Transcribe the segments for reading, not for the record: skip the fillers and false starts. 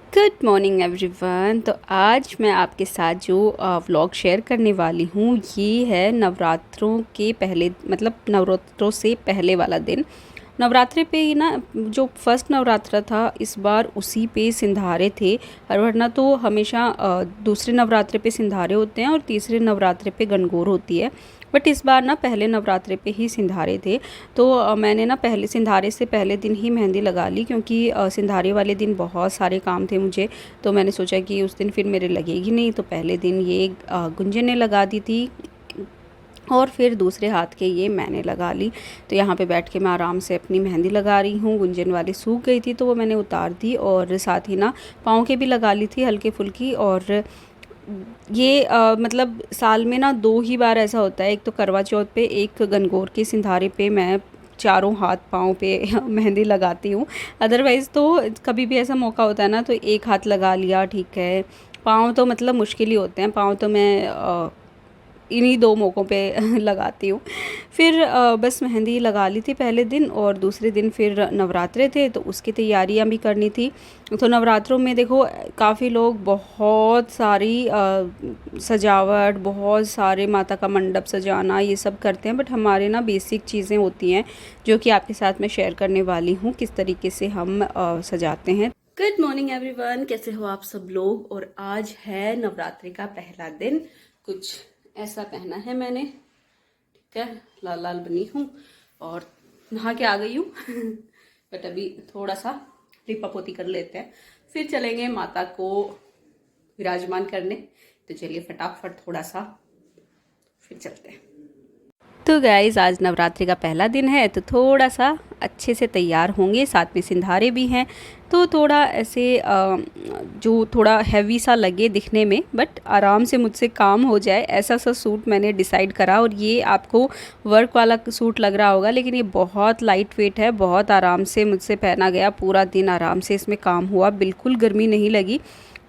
Good morning everyone. तो आज मैं आपके साथ जो व्लॉग शेयर करने वाली हूँ ये है नवरात्रों के पहले, मतलब नवरात्रों से पहले वाला दिन। नवरात्रि पे ही ना, जो फर्स्ट नवरात्रा था इस बार उसी पे सिंधारे थे। और वरना तो हमेशा दूसरे नवरात्रे पे सिंधारे होते हैं और तीसरे नवरात्रे पे गणगौर होती है। बट इस बार ना पहले नवरात्रे पे ही सिंधारे थे। तो मैंने ना पहले सिंधारे से पहले दिन ही मेहंदी लगा ली, क्योंकि सिंधारे वाले दिन बहुत सारे काम थे मुझे। तो मैंने सोचा कि उस दिन फिर मेरे लगेगी नहीं, तो पहले दिन ये गुंजन ने लगा दी थी और फिर दूसरे हाथ के ये मैंने लगा ली। तो यहाँ पे बैठ के मैं आराम से अपनी मेहंदी लगा रही हूँ। गुंजन वाली सूख गई थी तो वो मैंने उतार दी, और साथ ही ना पाँव के भी लगा ली थी हल्की फुल्की। और ये मतलब साल में ना 2 ही बार ऐसा होता है, एक तो करवा चौथ पे, एक गणगौर के सिंधारे पे मैं चारों हाथ पाँव पे मेहंदी लगाती हूँ। अदरवाइज़ तो कभी भी ऐसा मौका होता है ना तो एक हाथ लगा लिया, ठीक है। पाँव तो मतलब मुश्किल ही होते हैं, पाँव तो मैं इन्हीं 2 मौक़ों पे लगाती हूँ। फिर बस मेहंदी लगा ली थी पहले दिन, और दूसरे दिन फिर नवरात्रे थे तो उसकी तैयारियां भी करनी थी। तो नवरात्रों में देखो काफ़ी लोग बहुत सारी सजावट, बहुत सारे माता का मंडप सजाना ये सब करते हैं। बट हमारे ना बेसिक चीज़ें होती हैं जो कि आपके साथ मैं शेयर करने वाली हूँ किस तरीके से हम सजाते हैं। गुड मॉर्निंग एवरीवन, कैसे हो आप सब लोग। और आज है नवरात्रि का पहला दिन। कुछ ऐसा पहना है मैंने, ठीक है, लाल लाल बनी हूँ और नहा के आ गई हूँ बट अभी थोड़ा सा लिपा पोती कर लेते हैं, फिर चलेंगे माता को विराजमान करने। तो चलिए फटाफट थोड़ा सा फिर चलते हैं। तो गाइज़ आज नवरात्रि का पहला दिन है तो थोड़ा सा अच्छे से तैयार होंगे, साथ में सिंधारे भी हैं। तो थोड़ा ऐसे जो थोड़ा हैवी सा लगे दिखने में, बट आराम से मुझसे काम हो जाए ऐसा सा सूट मैंने डिसाइड करा। और ये आपको वर्क वाला सूट लग रहा होगा, लेकिन ये बहुत लाइट वेट है, बहुत आराम से मुझसे पहना गया। पूरा दिन आराम से इसमें काम हुआ, बिल्कुल गर्मी नहीं लगी।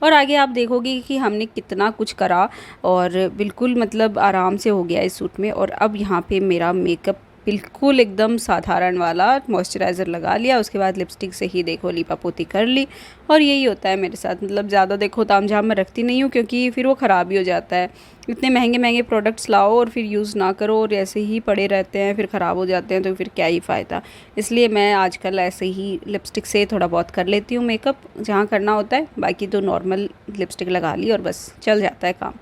और आगे आप देखोगे कि हमने कितना कुछ करा और बिल्कुल मतलब आराम से हो गया इस सूट में। और अब यहाँ पे मेरा मेकअप बिल्कुल एकदम साधारण वाला, मॉइस्चराइज़र लगा लिया, उसके बाद लिपस्टिक से ही देखो लिपा पोती कर ली। और यही होता है मेरे साथ, मतलब ज़्यादा देखो ताम झाम मैं रखती नहीं हूँ, क्योंकि फिर वो ख़राब ही हो जाता है। इतने महंगे महंगे प्रोडक्ट्स लाओ और फिर यूज़ ना करो और ऐसे ही पड़े रहते हैं, फिर ख़राब हो जाते हैं, तो फिर क्या ही फ़ायदा। इसलिए मैं आजकल ऐसे ही लिपस्टिक से थोड़ा बहुत कर लेती हूँ मेकअप जहाँ करना होता है, बाकी तो नॉर्मल लिपस्टिक लगा ली और बस चल जाता है काम।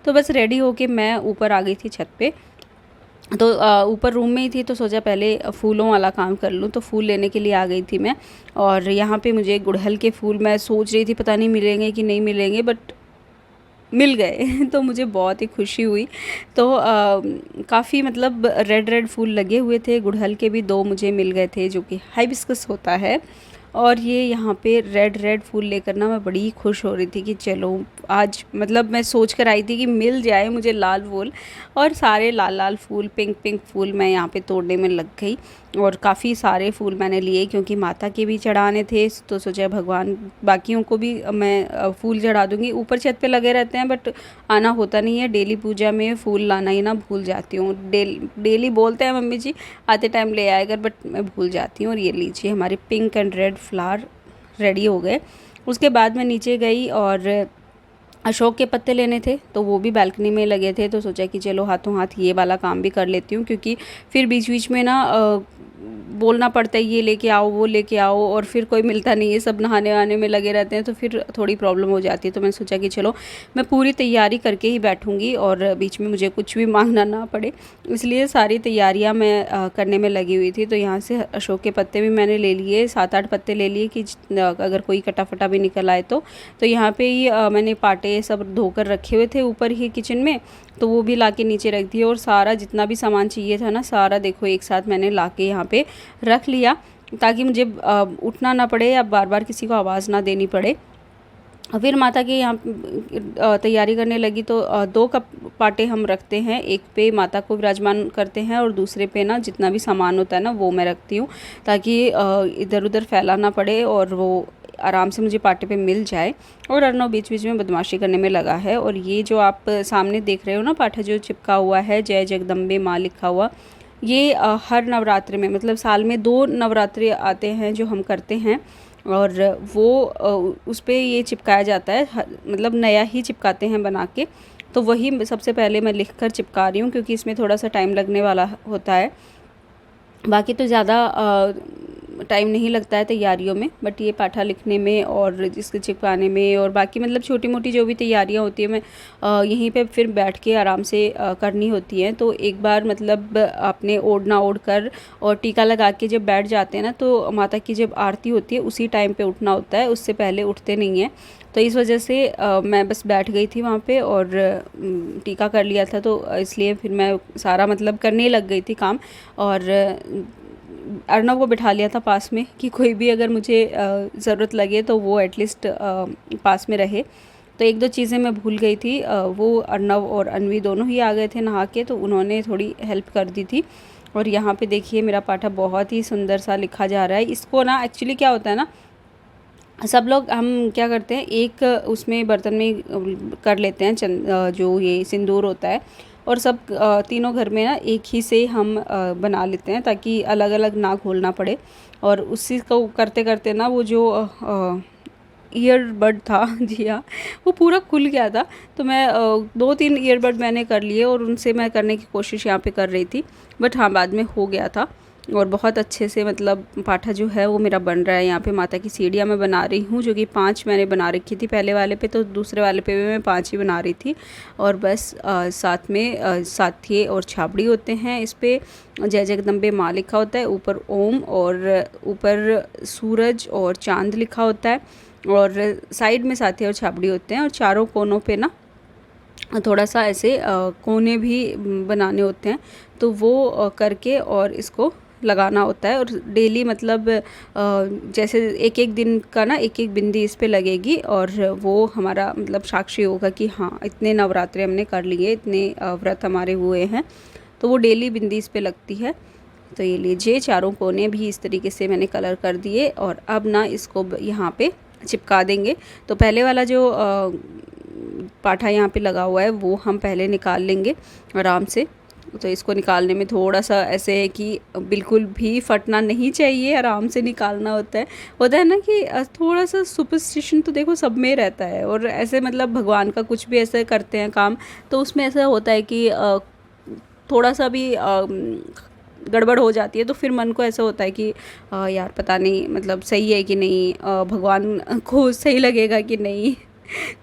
तो बस रेडी होके मैं ऊपर आ गई थी छत पे। तो ऊपर रूम में ही थी तो सोचा पहले फूलों वाला काम कर लूँ, तो फूल लेने के लिए आ गई थी मैं। और यहाँ पे मुझे गुड़हल के फूल, मैं सोच रही थी पता नहीं मिलेंगे कि नहीं मिलेंगे, बट मिल गए तो मुझे बहुत ही खुशी हुई। तो काफ़ी मतलब रेड रेड फूल लगे हुए थे, गुड़हल के भी 2 मुझे मिल गए थे जो कि हाइबिस्कस होता है। और ये यहाँ पे रेड रेड फूल लेकर ना मैं बड़ी खुश हो रही थी कि चलो आज, मतलब मैं सोच कर आई थी कि मिल जाए मुझे लाल फूल। और सारे लाल लाल फूल, पिंक पिंक फूल मैं यहाँ पे तोड़ने में लग गई। और काफ़ी सारे फूल मैंने लिए, क्योंकि माता के भी चढ़ाने थे, तो सोचा भगवान बाकियों को भी मैं फूल चढ़ा दूँगी। ऊपर छत पे लगे रहते हैं बट आना होता नहीं है, डेली पूजा में फूल लाना ही ना भूल जाती हूँ। डेली बोलते हैं मम्मी जी आते टाइम ले आएगा, बट मैं भूल जाती हूँ। और ये लीजिए हमारे pink and red flower ready हो गए। उसके बाद मैं नीचे गई और अशोक के पत्ते लेने थे, तो वो भी बालकनी में लगे थे, तो सोचा कि चलो हाथों हाथ ये वाला काम भी कर लेती हूँ, क्योंकि फिर बीच बीच में ना बोलना पड़ता है ये लेके आओ वो लेके आओ, और फिर कोई मिलता नहीं है, सब नहाने वहाने में लगे रहते हैं, तो फिर थोड़ी प्रॉब्लम हो जाती है। तो मैंने सोचा कि चलो मैं पूरी तैयारी करके ही बैठूँगी और बीच में मुझे कुछ भी मांगना ना पड़े, इसलिए सारी तैयारियाँ मैं करने में लगी हुई थी। तो यहाँ से अशोक के पत्ते भी मैंने ले लिए, 7-8 पत्ते ले लिए कि अगर कोई कटा फटा भी निकल आए तो यहाँ पे ही मैंने पाटे सब धोकर रखे हुए थे ऊपर ही किचन में, तो वो भी लाके नीचे रख दिए। और सारा जितना भी सामान चाहिए था ना, सारा देखो एक साथ मैंने लाके यहाँ पे रख लिया, ताकि मुझे उठना ना पड़े या बार बार किसी को आवाज़ ना देनी पड़े। फिर माता के यहाँ तैयारी करने लगी, तो 2 कप पाटे हम रखते हैं, एक पे माता को विराजमान करते हैं और दूसरे पे ना जितना भी सामान होता है ना वो मैं रखती हूँ, ताकि इधर उधर फैला ना पड़े और वो आराम से मुझे पाटे पे मिल जाए। और अर्नव बीच बीच में बदमाशी करने में लगा है। और ये जो आप सामने देख रहे हो ना पाठा जो चिपका हुआ है, जय जगदम्बे माँ लिखा हुआ, ये हर नवरात्रि में, मतलब साल में 2 नवरात्रि आते हैं जो हम करते हैं, और वो उस पे ये चिपकाया जाता है, मतलब नया ही चिपकाते हैं बना के। तो वही सबसे पहले मैं लिख कर चिपका रही हूँ, क्योंकि इसमें थोड़ा सा टाइम लगने वाला होता है। बाकी तो ज़्यादा टाइम नहीं लगता है तैयारियों में, बट ये पाठा लिखने में और इसके चिपकाने में और बाकी मतलब छोटी मोटी जो भी तैयारियां होती है मैं यहीं पे फिर बैठ के आराम से करनी होती हैं। तो एक बार मतलब आपने ओढ़ना ओढ़ कर और टीका लगा के जब बैठ जाते हैं ना, तो माता की जब आरती होती है उसी टाइम पे उठना होता है, उससे पहले उठते नहीं हैं। तो इस वजह से मैं बस बैठ गई थी वहाँ पे और टीका कर लिया था, तो इसलिए फिर मैं सारा मतलब करने लग गई थी काम। और अर्नव को बिठा लिया था पास में, कि कोई भी अगर मुझे ज़रूरत लगे तो वो एटलीस्ट पास में रहे। तो एक दो चीज़ें मैं भूल गई थी, वो अर्नव और अनवी दोनों ही आ गए थे नहा के, तो उन्होंने थोड़ी हेल्प कर दी थी। और यहाँ पे देखिए मेरा पाठा बहुत ही सुंदर सा लिखा जा रहा है। इसको ना एक्चुअली क्या होता है ना, सब लोग हम क्या करते हैं, एक उसमें बर्तन में कर लेते हैं जो ये सिंदूर होता है, और सब तीनों घर में ना एक ही से हम बना लेते हैं, ताकि अलग अलग ना घोलना पड़े। और उसी को करते करते ना वो जो ईयरबड था जी हाँ, वो पूरा खुल गया था। तो मैं 2-3 ईयरबड मैंने कर लिए और उनसे मैं करने की कोशिश यहाँ पे कर रही थी, बट हाँ बाद में हो गया था। और बहुत अच्छे से मतलब पाठा जो है वो मेरा बन रहा है। यहाँ पे माता की सीढ़ियाँ मैं बना रही हूँ, जो कि 5 मैंने बना रखी थी पहले वाले पे, तो दूसरे वाले पे भी मैं 5 ही बना रही थी। और बस साथ में साथिये और छाबड़ी होते हैं इस पे, जय जगदम्बे माँ लिखा होता है, ऊपर ओम, और ऊपर सूरज और चांद लिखा होता है, और साइड में साथी और छाबड़ी होते हैं, और चारों कोनों पे ना थोड़ा सा ऐसे कोने भी बनाने होते हैं। तो वो करके और इसको लगाना होता है। और डेली मतलब जैसे एक एक दिन का ना एक एक बिंदी इस पे लगेगी, और वो हमारा मतलब साक्षी होगा कि हाँ इतने नवरात्रे हमने कर लिए, इतने व्रत हमारे हुए हैं। तो वो डेली बिंदी इस पे लगती है। तो ये लीजिए चारों कोने भी इस तरीके से मैंने कलर कर दिए, और अब ना इसको यहाँ पे चिपका देंगे। तो पहले वाला जो पाठा यहाँ पे लगा हुआ है वो हम पहले निकाल लेंगे आराम से। तो इसको निकालने में थोड़ा सा ऐसे है कि बिल्कुल भी फटना नहीं चाहिए, आराम से निकालना होता है ना कि थोड़ा सा सुपरस्टिशन तो देखो सब में रहता है। और ऐसे मतलब भगवान का कुछ भी ऐसे करते हैं काम, तो उसमें ऐसा होता है कि थोड़ा सा भी गड़बड़ हो जाती है, तो फिर मन को ऐसा होता है कि यार पता नहीं मतलब सही है कि नहीं, भगवान को सही लगेगा कि नहीं।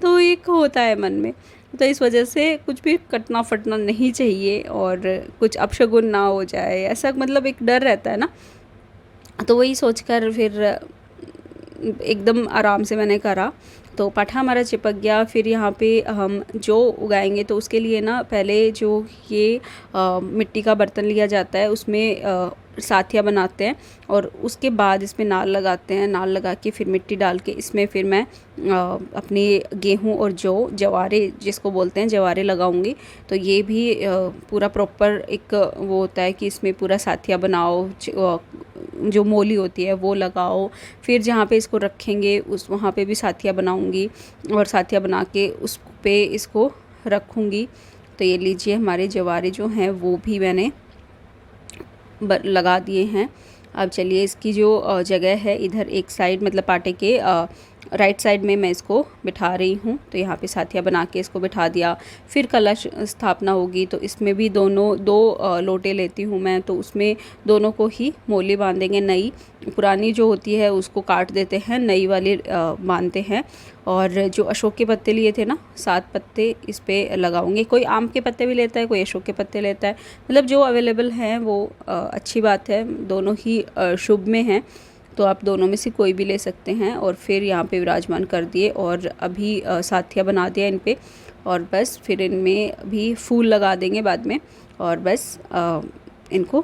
तो एक होता है मन में। तो इस वजह से कुछ भी कटना फटना नहीं चाहिए, और कुछ अपशगुन ना हो जाए, ऐसा मतलब एक डर रहता है ना। तो वही सोचकर फिर एकदम आराम से मैंने करा, तो पाठा हमारा चिपक गया। फिर यहाँ पे हम जो उगाएंगे, तो उसके लिए ना पहले जो ये मिट्टी का बर्तन लिया जाता है उसमें साथिया बनाते हैं, और उसके बाद इसमें नाल लगाते हैं। नाल लगा के फिर मिट्टी डाल के इसमें फिर मैं अपने गेहूँ और जवारे जिसको बोलते हैं जवारे लगाऊंगी। तो ये भी पूरा प्रॉपर एक वो होता है कि इसमें पूरा साथिया बनाओ, जो मोली होती है वो लगाओ। फिर जहाँ पे इसको रखेंगे उस वहाँ पे भी साथिया बनाऊंगी, और साथिया बना के उस पे इसको रखूँगी। तो ये लीजिए हमारे जवारे जो हैं वो भी मैंने लगा दिए हैं। अब चलिए इसकी जो जगह है इधर एक साइड मतलब पाटे के राइट साइड में मैं इसको बिठा रही हूँ। तो यहाँ पे साथिया बना के इसको बिठा दिया। फिर कलश स्थापना होगी, तो इसमें भी दो लोटे लेती हूँ मैं, तो उसमें दोनों को ही मोली बांधेंगे। नई पुरानी जो होती है उसको काट देते हैं, नई वाली बांधते हैं। और जो अशोक के पत्ते लिए थे ना 7 पत्ते इस पे लगाऊंगे। कोई आम के पत्ते भी लेता है, कोई अशोक के पत्ते लेता है, मतलब जो अवेलेबल हैं वो अच्छी बात है, दोनों ही शुभ में हैं। तो आप दोनों में से कोई भी ले सकते हैं। और फिर यहाँ पे विराजमान कर दिए, और अभी साथिया बना दिया इन पे। और बस फिर इनमें भी फूल लगा देंगे बाद में, और बस इनको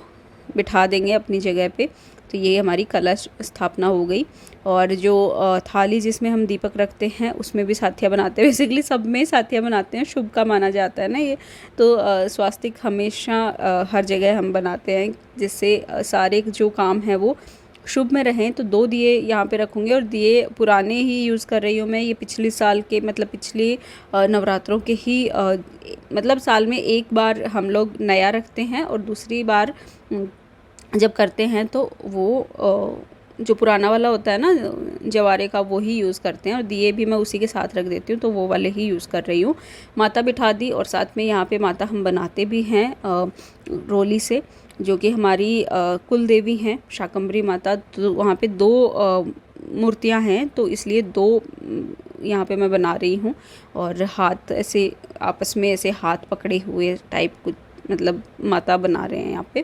बिठा देंगे अपनी जगह पे। तो ये हमारी कलश स्थापना हो गई। और जो थाली जिसमें हम दीपक रखते हैं उसमें भी साथिया बनाते हैं। बेसिकली सब में साथिया बनाते हैं, शुभ का माना जाता है ना ये। तो स्वास्तिक हमेशा हर जगह हम बनाते हैं, जिससे सारे जो काम हैं वो शुभ में रहें। तो 2 दिए यहाँ पे रखूँगी, और दिए पुराने ही यूज़ कर रही हूँ मैं। ये पिछले साल के मतलब पिछले नवरात्रों के ही मतलब साल में एक बार हम लोग नया रखते हैं, और दूसरी बार जब करते हैं तो वो जो पुराना वाला होता है ना जवारे का, वो ही यूज़ करते हैं। और दिए भी मैं उसी के साथ रख देती हूँ, तो वो वाले ही यूज़ कर रही हूँ। माता बिठा दी और साथ में यहाँ पे माता हम बनाते भी हैं रोली से, जो कि हमारी कुल देवी हैं शाकंभरी माता। तो वहाँ पे 2 मूर्तियाँ हैं, तो इसलिए 2 यहाँ पे मैं बना रही हूँ। और हाथ ऐसे आपस में ऐसे हाथ पकड़े हुए टाइप कुछ, मतलब माता बना रहे हैं यहाँ पे।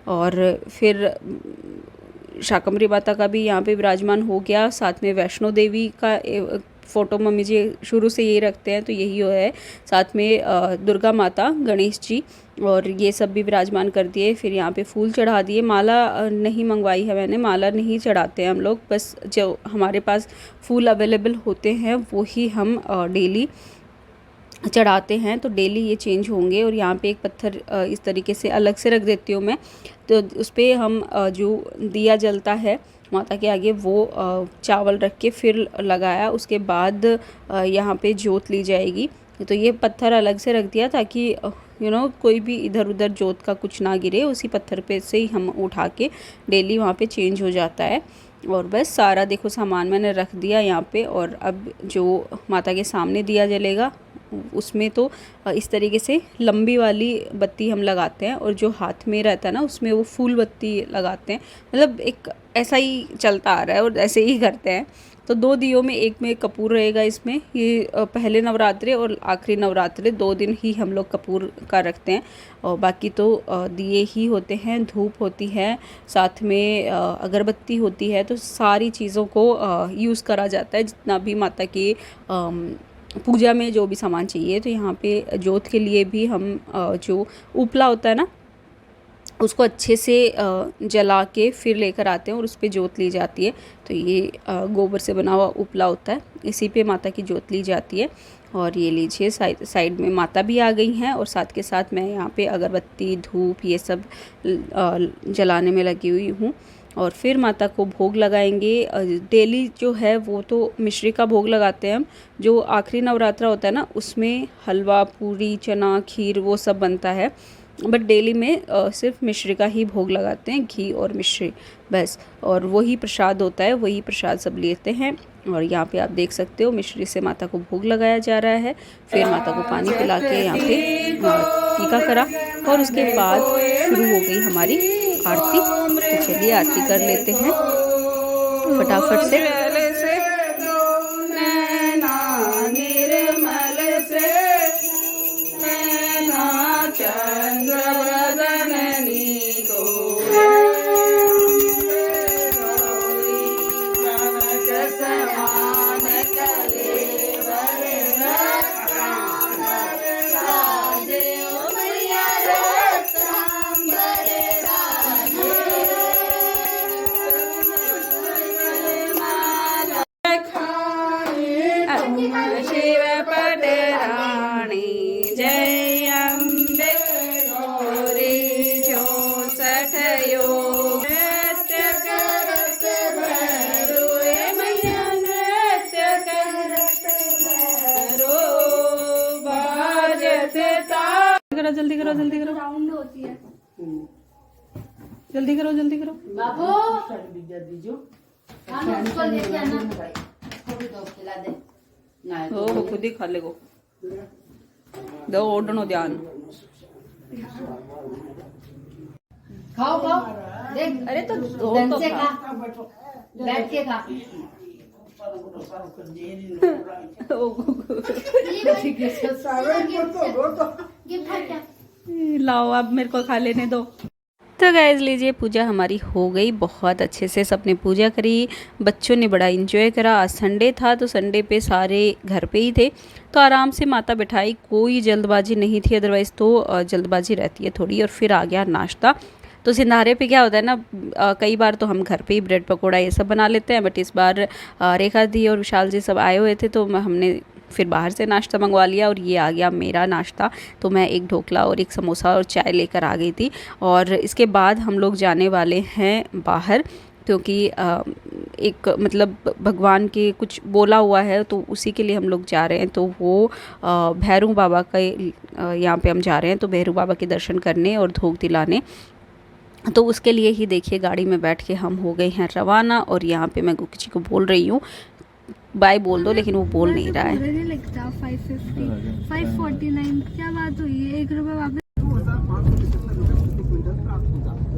और फिर शाकंभरी माता का भी यहाँ पे विराजमान हो गया। साथ में वैष्णो देवी का फ़ोटो मम्मी जी शुरू से यही रखते हैं, तो यही है। साथ में दुर्गा माता, गणेश जी और ये सब भी विराजमान कर दिए। फिर यहाँ पे फूल चढ़ा दिए। माला नहीं मंगवाई है मैंने, माला नहीं चढ़ाते हैं हम लोग, बस जो हमारे पास फूल अवेलेबल होते हैं वो ही हम डेली चढ़ाते हैं। तो डेली ये चेंज होंगे। और यहाँ पे एक पत्थर इस तरीके से अलग से रख देती हूँ मैं, तो उस पर हम जो दिया जलता है माता के आगे वो चावल रख के फिर लगाया। उसके बाद यहाँ पे जोत ली जाएगी। तो ये पत्थर अलग से रख दिया ताकि कोई भी इधर उधर जोत का कुछ ना गिरे। उसी पत्थर पे से ही हम उठा के डेली वहाँ पे चेंज हो जाता है। और बस सारा देखो सामान मैंने रख दिया यहाँ पे। और अब जो माता के सामने दिया जलेगा उसमें तो इस तरीके से लंबी वाली बत्ती हम लगाते हैं, और जो हाथ में रहता है ना उसमें वो फूल बत्ती लगाते हैं। मतलब एक ऐसा ही चलता आ रहा है और ऐसे ही करते हैं। तो 2 दियों में, एक में कपूर रहेगा इसमें। ये पहले नवरात्रे और आखिरी नवरात्रे 2 दिन ही हम लोग कपूर का रखते हैं, और बाकी तो दिए ही होते हैं, धूप होती है, साथ में अगरबत्ती होती है। तो सारी चीज़ों को यूज़ करा जाता है, जितना भी माता की पूजा में जो भी सामान चाहिए। तो यहाँ पे जोत के लिए भी हम जो उपला होता है ना उसको अच्छे से जला के फिर लेकर आते हैं और उस पर जोत ली जाती है। तो ये गोबर से बना हुआ उपला होता है, इसी पे माता की जोत ली जाती है। और ये लीजिए साइड में माता भी आ गई हैं, और साथ के साथ मैं यहाँ पे अगरबत्ती, धूप ये सब जलाने में लगी हुई हूँ। और फिर माता को भोग लगाएंगे। डेली जो है वो तो मिश्री का भोग लगाते हैं हम। जो आखिरी नवरात्रा होता है ना उसमें हलवा, पूरी, चना, खीर वो सब बनता है, बट डेली में सिर्फ मिश्री का ही भोग लगाते हैं, घी और मिश्री बस। और वही प्रसाद होता है, वही प्रसाद सब लेते हैं। और यहाँ पे आप देख सकते हो मिश्री से माता को भोग लगाया जा रहा है। फिर माता को पानी पिला के यहाँ पे टीका करा, और उसके बाद शुरू हो गई हमारी आरती। तो चलिए आरती कर लेते हैं फटाफट से। शिव पटराणी जय अम्बे गौरी 64 योग नृत्य करत भैरो मैया नृत्य करत भैरो बाजत करो जल्दी करो जल्दी करो राउंड होती है जल्दी करो बाबू हम उसको लेके आना भाई दो खिला दे हो खुद ही खा ले गो दो ओढ़नो ध्यान खाओ खाओ देख अरे तो दो तो खा बैठ के खा लाओ अब मेरे को खा लेने दो। तो गाइस लीजिए पूजा हमारी हो गई, बहुत अच्छे से सबने पूजा करी, बच्चों ने बड़ा एंजॉय करा। आज संडे था तो संडे पे सारे घर पे ही थे, तो आराम से माता बिठाई, कोई जल्दबाजी नहीं थी। अदरवाइज़ तो जल्दबाजी रहती है थोड़ी। और फिर आ गया नाश्ता। तो सिंधारे पे क्या होता है ना, कई बार तो हम घर पे ही ब्रेड पकौड़ा ये सब बना लेते हैं, बट इस बार रेखा दी और विशाल जी सब आए हुए थे, तो हमने फिर बाहर से नाश्ता मंगवा लिया। और ये आ गया मेरा नाश्ता। तो मैं एक ढोकला और एक समोसा और चाय लेकर आ गई थी। और इसके बाद हम लोग जाने वाले हैं बाहर, क्योंकि एक मतलब भगवान के कुछ बोला हुआ है, तो उसी के लिए हम लोग जा रहे हैं। तो वो भैरू बाबा का यहाँ पे हम जा रहे हैं, तो भैरू बाबा के दर्शन करने और धूप दिलाने। तो उसके लिए ही देखिए गाड़ी में बैठ के हम हो गए हैं रवाना। और यहाँ पे मैं गुक्की जी को बोल रही हूँ बाय बोल दो, लेकिन वो बोल नहीं रहा है। नहीं लगता 550 549 क्या बात हुई है, 1 रुपये वापस।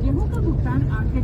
गेहूं का भुगतान आपके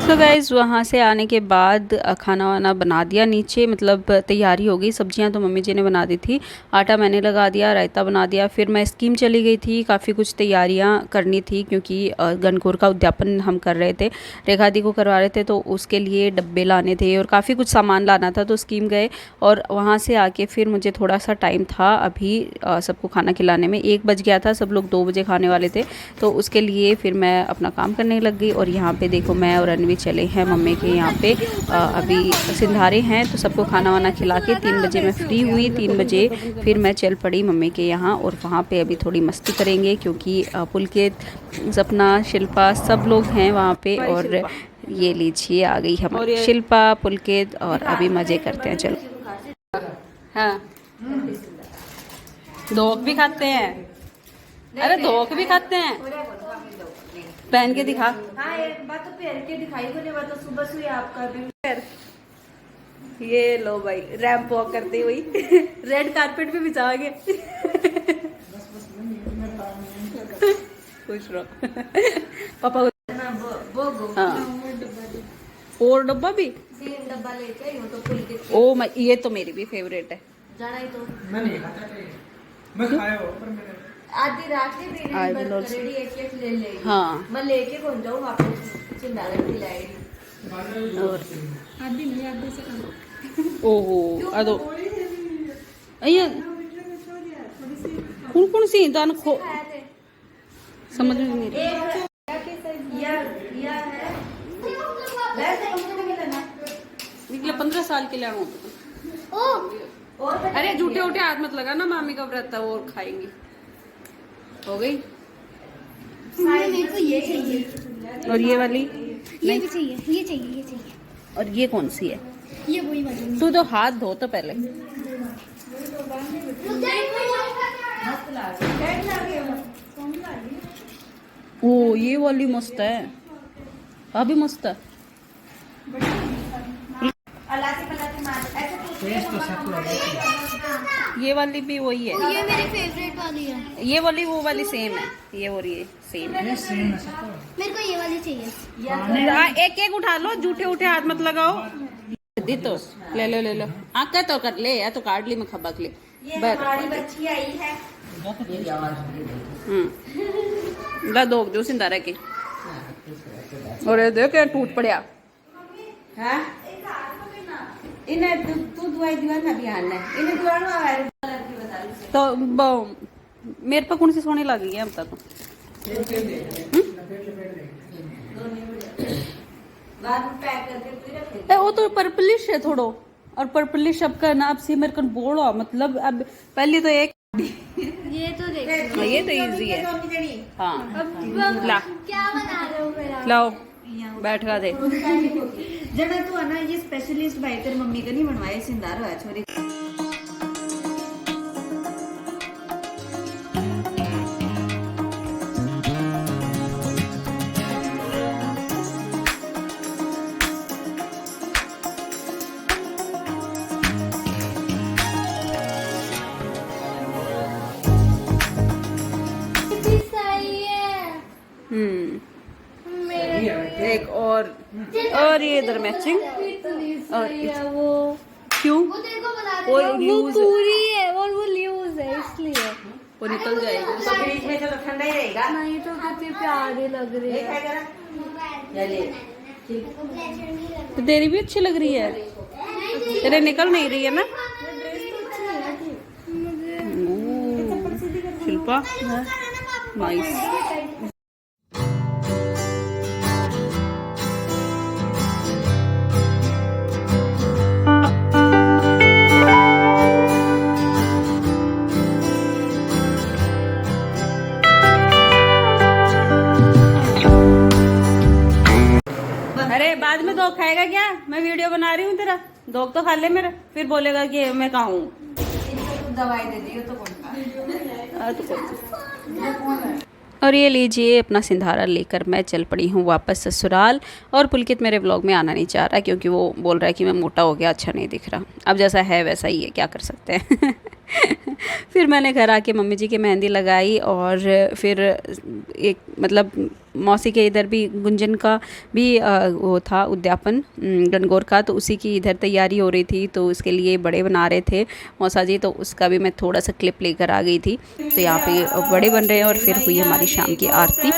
तो गाइज़ वहाँ से आने के बाद खाना वाना बना दिया नीचे, मतलब तैयारी हो गई। सब्जियां तो मम्मी जी ने बना दी थी, आटा मैंने लगा दिया, रायता बना दिया। फिर मैं स्कीम चली गई थी, काफ़ी कुछ तैयारियां करनी थी क्योंकि गणगौर का उद्यापन हम कर रहे थे, रेखा दी को करवा रहे थे, तो उसके लिए डब्बे लाने थे और काफ़ी कुछ सामान लाना था। तो स्कीम गए और वहाँ से आके फिर मुझे थोड़ा सा टाइम था अभी सबको खाना खिलाने में। 1 बज गया था, सब लोग 2 बजे खाने वाले थे, तो उसके लिए फिर मैं अपना काम करने लग गई। और यहाँ पे देखो मैं और अनवी चले हैं मम्मी के यहाँ पे, अभी सिंधारे हैं, तो सबको खाना वाना खिला के 3 बजे मैं फ्री हुई। 3 बजे फिर मैं चल पड़ी मम्मी के यहाँ और वहाँ पे अभी थोड़ी मस्ती करेंगे क्योंकि पुलकित, सपना, शिल्पा सब लोग हैं वहाँ पे। और ये लीजिए आ गई हमारी शिल्पा, पुलकित, और अभी मज़े करते हैं। चलो हाँ, धोख भी खाते हैं, अरे धोख भी खाते हैं, पहन के दिखा। हाँ एक बात तो पहन के दिखाई को नहीं, बात तो सुबह से आपका भी। ये लो भाई रैंप वॉक करती हुई रेड कारपेट पे बिछाओगे खुश रहो पापा हाँ। और डब्बा भी डब्बा लेके आई हूँ तो फुल के ओ मैं, ये तो मेरी भी फेवरेट है। जाना ही तो मैं खाया हो पर मैंने आधी रात में रेडी एक ले ले। हाँ मैं लेके कौन जाऊँ वापस चिंदाला खिलाएगी और आधी नहीं आधे से ओहो अदो अయ్యా कौन कौन सी दान खो समझ में नहीं रही। निकले 15 साल के लिए अरे झूठे उठे हाथ मत लगा ना, मामी का व्रत है वो खाएंगी। हो गई मेरे को ये चाहिए और ये वाली ये भी चाहिए, ये चाहिए, ये चाहिए। और ये कौन सी है? ये वही वाली तू तो हाथ धो तो पहले। ओ ये वाली मस्त है, अभी मस्त है। ये वाली भी वही है, ये मेरी फेवरेट वाली है। ये वाली वो वाली सेम है, ये और ये सेम है। मेरे को ये वाली चाहिए। एक एक उठा लो, झूठे उठे हाथ मत लगाओ। दी तो ले लो ले लो, आका तो कर ले या तो काट ली मैं खबक ले। हमारी बच्ची आई है। ला दो जो सिंधारा की और ये देख क्या टूट पड़या। हाँ इन्हें तू दवाई दीवाना बिहान है, इन्हें दवाना है तो मेरे पे कौन सी सोनी लगी है अब तक। बाद में पैक करके पूरी रखेंगे। वो तो पर्पलिश है थोड़ो, और पर्पलिश अब का ना अब सिमर कन बोलो मतलब अब पहले तो एक ये तो देखो, ये तो इजी है। हाँ अब ला क्या बना रहे हो मेरा? लाओ बैठवा दे। जना तू है ना ये स्पेशलिस्ट भाई तेरी मम्मी का नहीं बनवाए सिंदार हुआ छोरी। एक और ये इधर मैचिंग और वो क्यों वो तेरे को बता वो रहे हो, वो लूज है। पूरी है और वो लूज है इसलिए। वो निकल जाएगी। फ्रिज में तो ठंडा ही रहेगा। नहीं तो कितनी प्यारी लग रही है। खाएगा ना? ये ले। तो तेरी भी अच्छी लग रही है, तेरे निकल नहीं रही है ना। शिल्पा नाइस। अरे बाद में दो खाएगा क्या? मैं वीडियो बना रही हूँ तेरा, दो तो खा ले मेरा, फिर बोलेगा कि मैं कहाँ हूँ। दवाई दे दी तो कौन और ये लीजिए अपना सिंधारा लेकर मैं चल पड़ी हूँ वापस ससुराल। और पुलकित मेरे व्लॉग में आना नहीं चाह रहा क्योंकि वो बोल रहा है कि मैं मोटा हो गया, अच्छा नहीं दिख रहा। अब जैसा है वैसा ही है, क्या कर सकते हैं। फिर मैंने घर आके मम्मी जी की मेहंदी लगाई और फिर एक मतलब मौसी के इधर भी गुंजन का भी वो था उद्यापन गणगौर का, तो उसी की इधर तैयारी हो रही थी, तो उसके लिए बड़े बना रहे थे मौसा जी, तो उसका भी मैं थोड़ा सा क्लिप लेकर आ गई थी। तो यहाँ पे बड़े बन रहे हैं और फिर हुई हमारी शाम की आरती।